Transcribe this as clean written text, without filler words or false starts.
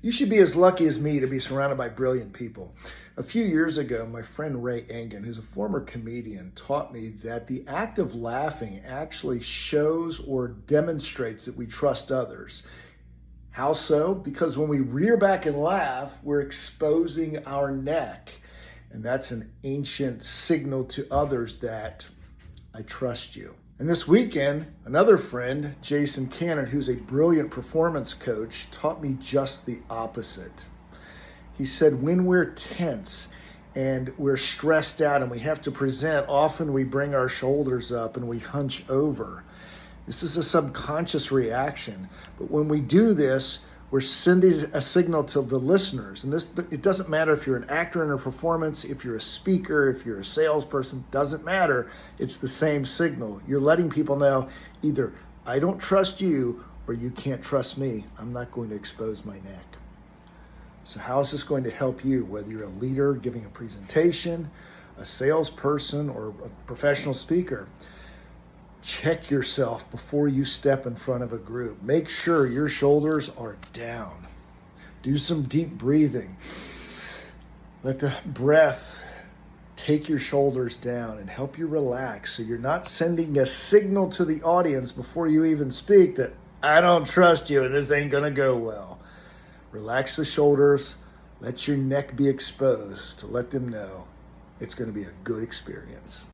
You should be as lucky as me to be surrounded by brilliant people. A few years ago, my friend Ray Engen, who's a former comedian, taught me that the act of laughing actually shows or demonstrates that we trust others. How so? Because when we rear back and laugh, we're exposing our neck. And that's an ancient signal to others that I trust you. And this weekend, another friend, Jason Cannon, who's a brilliant performance coach, taught me just the opposite. He said, when we're tense and we're stressed out and we have to present, often we bring our shoulders up and we hunch over. This is a subconscious reaction. But when we do this, we're sending a signal to the listeners. And it doesn't matter if you're an actor in a performance, if you're a speaker, if you're a salesperson, doesn't matter. It's the same signal. You're letting people know either I don't trust you or you can't trust me. I'm not going to expose my neck. So how is this going to help you, whether you're a leader giving a presentation, a salesperson, or a professional speaker? Check yourself before you step in front of a group. Make sure your shoulders are down. Do some deep breathing. Let the breath take your shoulders down and help you relax so you're not sending a signal to the audience before you even speak that I don't trust you and this ain't gonna go well. Relax the shoulders. Let your neck be exposed to let them know it's gonna be a good experience.